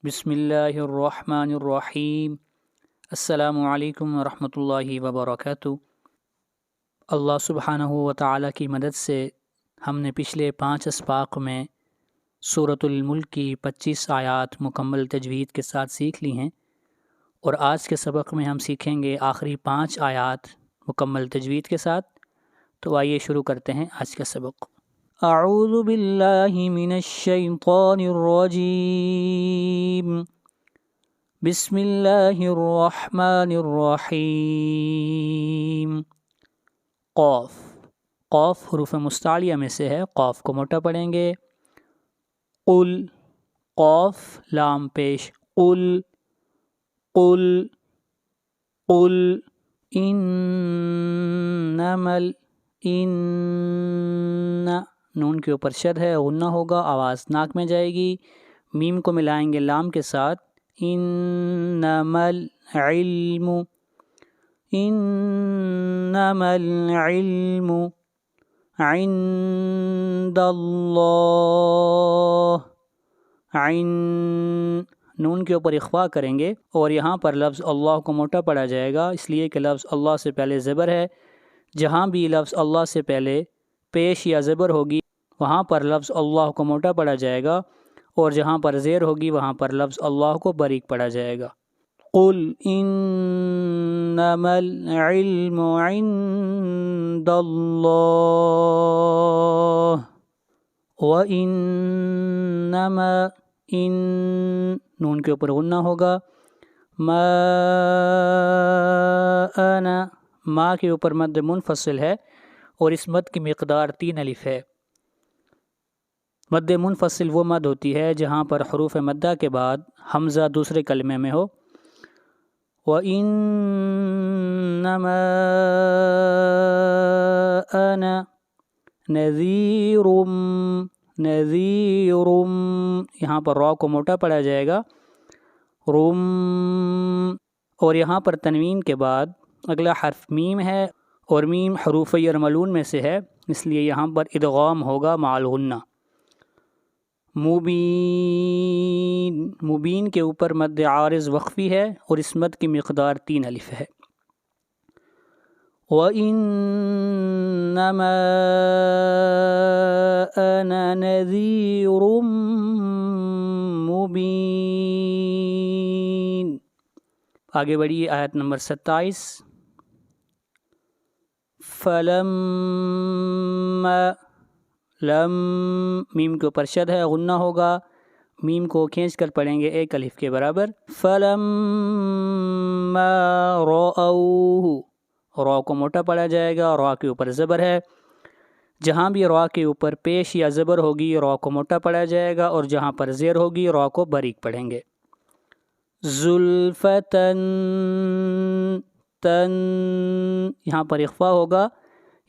بسم اللہ الرحمن الرحیم۔ السلام علیکم ورحمۃ اللہ وبرکاتہ۔ اللہ سبحانہ و تعالیٰ کی مدد سے ہم نے پچھلے 5 اسباق میں سورۃ الملک کی 25 آیات مکمل تجوید کے ساتھ سیکھ لی ہیں، اور آج کے سبق میں ہم سیکھیں گے آخری 5 آیات مکمل تجوید کے ساتھ۔ تو آئیے شروع کرتے ہیں آج کا سبق۔ اعوذ باللہ من الشیطان الرجیم، بسم اللہ الرحمن الرحیم۔ قاف حروف مستعلیہ میں سے ہے، قاف کو موٹا پڑھیں گے۔ قل، قاف لام پیش، قل انما نون کے اوپر شد ہے، غنہ ہوگا، آواز ناک میں جائے گی۔ میم کو ملائیں گے لام کے ساتھ، انما العلم عند اللہ، نون کے اوپر اخفا کریں گے، اور یہاں پر لفظ اللہ کو موٹا پڑا جائے گا، اس لیے کہ لفظ اللہ سے پہلے زبر ہے۔ جہاں بھی لفظ اللہ سے پہلے پیش یا زبر ہوگی وہاں پر لفظ اللہ کو موٹا پڑا جائے گا، اور جہاں پر زیر ہوگی وہاں پر لفظ اللہ کو باریک پڑا جائے گا۔ قل انما العلم عند اللہ وانما نون کے اوپر غنہ ہوگا، ما انا، ما کے اوپر مد منفصل ہے، اور اس مد کی مقدار 3 الف ہے۔ مد منفصل وہ مد ہوتی ہے جہاں پر حروف مدہ کے بعد حمزہ دوسرے کلمے میں ہو۔ وَإِنَّمَا أَنَا نَذِيرٌ، یہاں پر را کو موٹا پڑا جائے گا، رم، اور یہاں پر تنوین کے بعد اگلا حرف میم ہے، اور میم حروف یرملون میں سے ہے، اس لیے یہاں پر ادغام ہوگا مع الغنہ۔ مبین کے اوپر مد عارض وقفی ہے، اور اس مد کی مقدار 3 الف ہے۔ وَإِنَّمَا أَنَا نَذِيرٌ مُبِينٌ۔ آگے بڑھیے آیت نمبر 27۔ فَلَمَّا، لم، میم کے اوپر شد ہے، غنہ ہوگا، میم کو کھینچ کر پڑھیں گے 1 الف کے برابر۔ فَلَمَّا رَأَوْهُ، را کو موٹا پڑا جائے گا، را کے اوپر زبر ہے، جہاں بھی را کے اوپر پیش یا زبر ہوگی را کو موٹا پڑا جائے گا، اور جہاں پر زیر ہوگی را کو باریک پڑھیں گے۔ زُلْفَةً، یہاں پر اخفا ہوگا،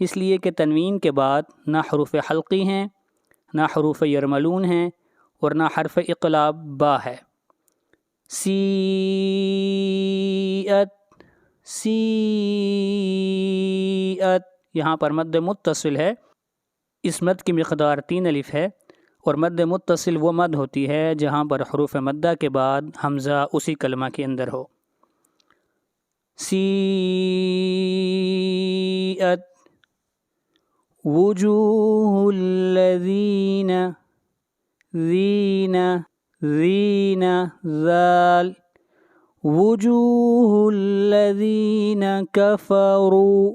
اس لیے کہ تنوین کے بعد نہ حروف حلقی ہیں، نہ حروف یرملون ہیں، اور نہ حرف اقلاب با ہے۔ سیئت، یہاں پر مد متصل ہے، اس مد کی مقدار 3 الف ہے، اور مد متصل وہ مد ہوتی ہے جہاں پر حروف مدہ کے بعد حمزہ اسی کلمہ کے اندر ہو۔ سیئت وجوہ الذین، ذال، وجوہ الذین کفروا،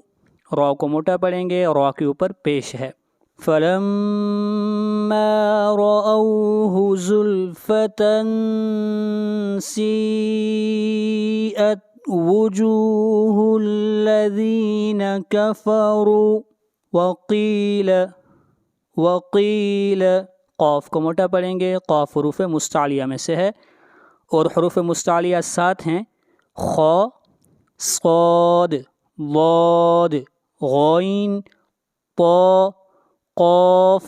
را کو موٹا پڑھیں گے، را کے اوپر پیش ہے۔ فَلَمَّا رَأَوْهُ زُلْفَةً سِیئَتْ وُجُوهُ الَّذِينَ كَفَرُوا وَقِيلَ، قاف کو موٹا پڑھیں گے، قاف حروف مستعلیہ میں سے ہے، اور حروف مستعلیہ 7 ہیں، خا، صاد، ضاد، غین، طا، قاف،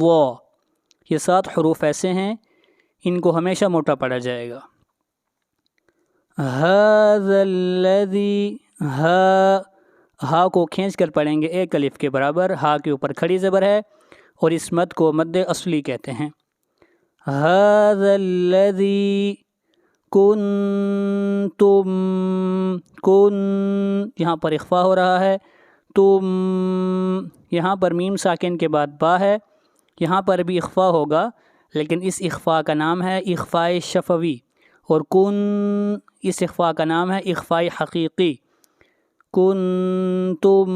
وا، یہ 7 حروف ایسے ہیں، ان کو ہمیشہ موٹا پڑھا جائے گا۔ ھذا الذی، ہا کو کھینچ کر پڑھیں گے 1 الف کے برابر، ہا کے اوپر کھڑی زبر ہے، اور اس مد کو مد اصلی کہتے ہیں۔ ھذا الذی، کنتم کن یہاں پر اخفا ہو رہا ہے، تم یہاں پر میم ساکن کے بعد با ہے، یہاں پر بھی اخفا ہوگا، لیکن اس اخفا کا نام ہے اخفاء شفوی، اور کن اس اخفا کا نام ہے اخفاء حقیقی۔ کنتم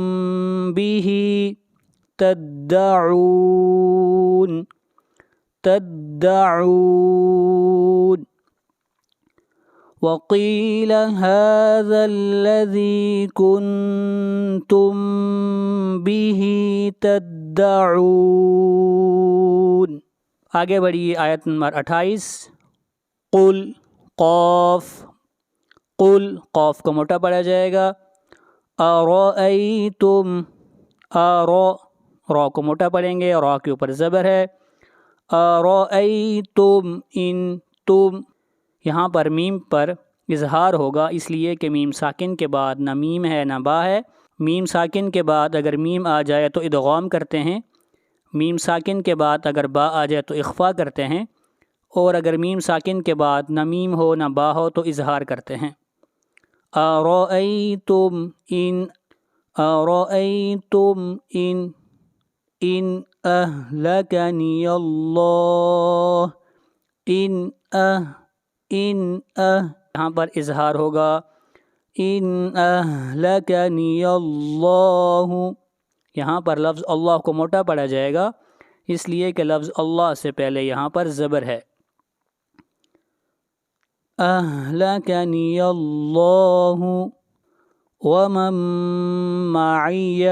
به تدعون تدعون وقیل هذا الذی کنتم به تدعون۔ آگے بڑھیے، آیت نمبر 28، قل قاف، قل قاف کو موٹا پڑھا جائے گا، ارأیتم را کو موٹا پڑھیں گے، را کے اوپر زبر ہے، ارأیتم ان تم، یہاں پر میم پر اظہار ہوگا، اس لیے کہ میم ساکن کے بعد نہ میم ہے نہ با ہے۔ میم ساکن کے بعد اگر میم آ جائے تو ادغام کرتے ہیں، میم ساکن کے بعد اگر با آ جائے تو اخفا کرتے ہیں، اور اگر میم ساکن کے بعد نہ میم ہو نہ با ہو تو اظہار کرتے ہیں۔ ارأیتم ان ارأیتم ان اہلکنی اللہ یہاں پر اظہار ہوگا، ان اہلکنی اللہ، یہاں پر لفظ اللہ کو موٹا پڑھا جائے گا، اس لیے کہ لفظ اللہ سے پہلے یہاں پر زبر ہے۔ اہلکنی اللہ ومن معی،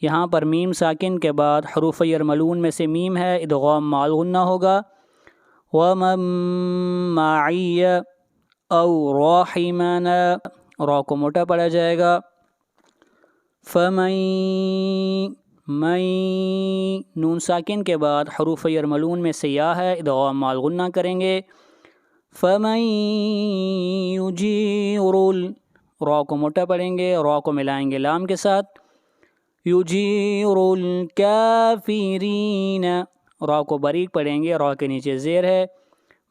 یہاں پر میم ساکن کے بعد حروف یرملون میں سے میم ہے، ادغام مع الغنہ ہوگا، ومن معی او راحمنا، را کو موٹا پڑھا جائے گا، فمن نون ساکن کے بعد حروف یرملون میں سے یا ہے، ادغام مع الغنہ کریں گے، فمن یجیر را کو موٹا پڑھیں گے، را کو ملائیں گے لام کے ساتھ، یجیر الکافرین، را کو باریک پڑھیں گے، را کے نیچے زیر ہے،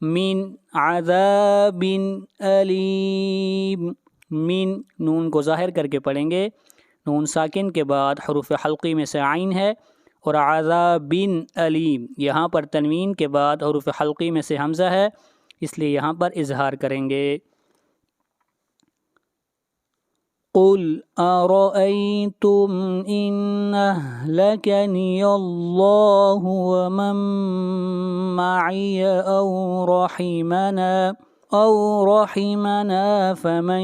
من عذاب علیم، من نون کو ظاہر کر کے پڑھیں گے، نون ساکن کے بعد حروف حلقی میں سے عین ہے، اور عذاب علیم یہاں پر تنوین کے بعد حروف حلقی میں سے حمزہ ہے، اس لیے یہاں پر اظہار کریں گے۔ قل ارأیتم ان اہلکنی اللہ ومن معی او رحمنا فمن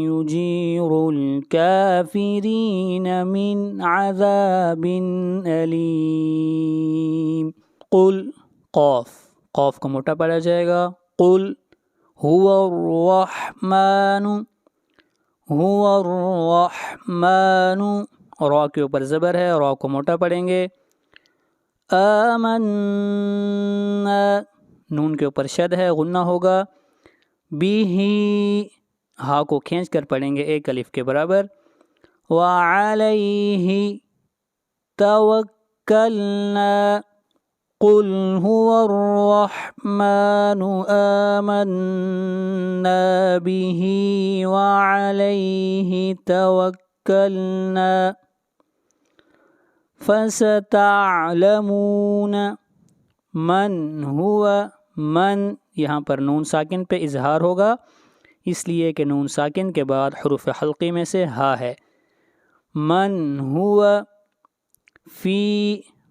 یجیر الکافرین من عذاب علیم۔ قل قاف، قاف کو موٹا پڑھا جائے گا، قل هو الرحمن، را کے اوپر زبر ہے، را کو موٹا پڑھیں گے، آمنا، نون کے اوپر شد ہے، غنہ ہوگا، بیہ، ہا کو کھینچ کر پڑھیں گے ایک الف کے برابر، وعلیہ توکلنا، قل هو الرحمن آمنا به وعليه توكلنا فستعلمون من هو، من یہاں پر نون ساکن پہ اظہار ہوگا، اس لیے کہ نون ساکن کے بعد حروف حلقی میں سے ہا ہے، من ہوا،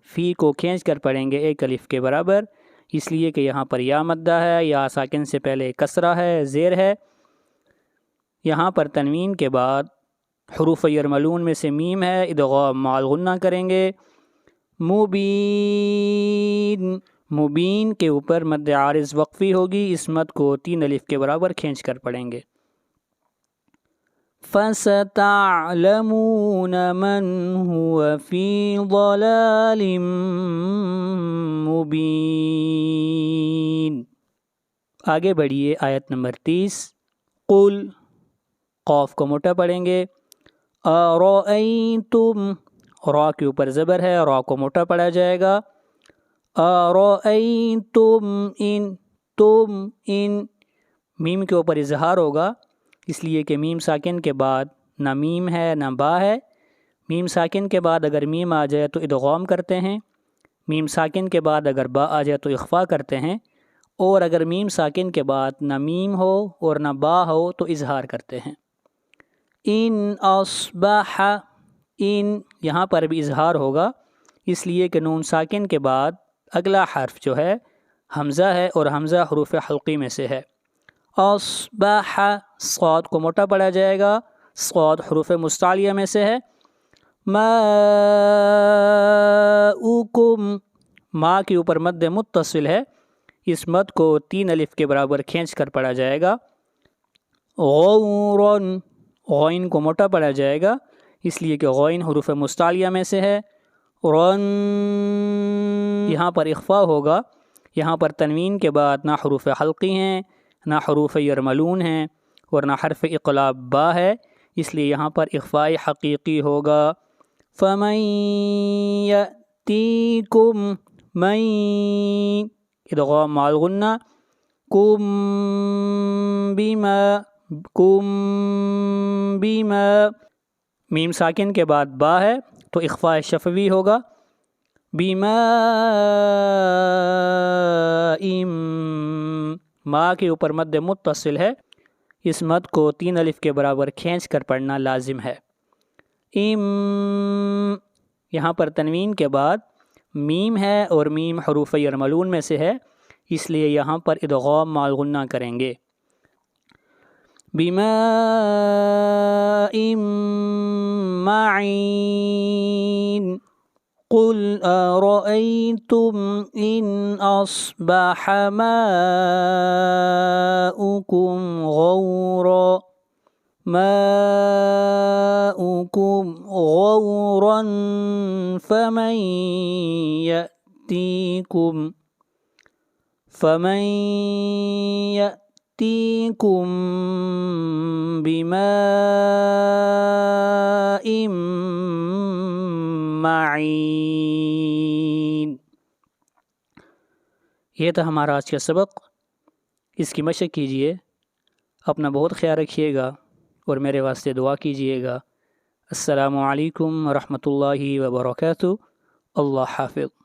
فی کو کھینچ کر پڑھیں گے ایک الف کے برابر، اس لیے کہ یہاں پر یا مدہ ہے، یا ساکن سے پہلے کسرہ ہے، زیر ہے، یہاں پر تنوین کے بعد حروف یرملون میں سے میم ہے، ادغام مع الغنہ کریں گے، مبین، مبین کے اوپر مد عارض وقفی ہوگی، اس مد کو 3 الف کے برابر کھینچ کر پڑھیں گے، فَسَتَعْلَمُونَ مَنْ هُوَ فِي ضَلَالٍ مُبِينٍ۔ آگے بڑھیے، آیت نمبر 30، قل، قاف کو موٹا پڑھیں گے، ارأیتم، را کے اوپر زبر ہے، را کو موٹا پڑھا جائے گا، ارأیتم ان، تم ان، میم کے اوپر اظہار ہوگا اس لیے کہ میم ساکن کے بعد نہ میم ہے نہ با ہے۔ میم ساکن کے بعد اگر میم آ جائے تو ادغام کرتے ہیں، میم ساکن کے بعد اگر با آ جائے تو اخفا کرتے ہیں، اور اگر میم ساکن کے بعد نہ میم ہو اور نہ با ہو تو اظہار کرتے ہیں۔ ان اصبح، ان یہاں پر بھی اظہار ہوگا اس لیے کہ نون ساکن کے بعد اگلا حرف جو ہے حمزہ ہے اور حمزہ حروف حلقی میں سے ہے۔ اصبح، صاد کو موٹا پڑا جائے گا، صاد حروف مستعلیہ میں سے ہے۔ ماؤکم، ما کے اوپر مد متصل ہے، اس مد کو 3 الف کے برابر کھینچ کر پڑھا جائے گا۔ غورن، غین کو موٹا پڑھا جائے گا اس لیے کہ غین حروف مستعلیہ میں سے ہے۔ رن، یہاں پر اخفا ہوگا، یہاں پر تنوین کے بعد نہ حروف حلقی ہیں نہ حروف یرملون ہیں اور نہ حرف اقلاب با ہے، اس لیے یہاں پر اخفاء حقیقی ہوگا۔ فمن یأتیکم، من ادغام مع الغنہ، کم بما، کم بما، میم ساکن کے بعد با ہے تو اخفاء شفوی ہوگا۔ بما، ما کے اوپر مد متصل ہے، اس مد کو 3 الف کے برابر کھینچ کر پڑھنا لازم ہے۔ یہاں پر تنوین کے بعد میم ہے اور میم حروف یرملون میں سے ہے، اس لیے یہاں پر ادغام مع الغنہ کریں گے۔ بماء معین، قل ارأیتم ان اصبح ماؤکم غورا، ماؤکم غورا فمن یأتیکم، فمن یأتیکم بماء معین۔ یہ تھا ہمارا آج کا سبق، اس کی مشق کیجیے، اپنا بہت خیال رکھیے گا اور میرے واسطے دعا کیجیے گا۔ السلام علیکم ورحمۃ اللہ وبرکاتہ۔ اللہ حافظ۔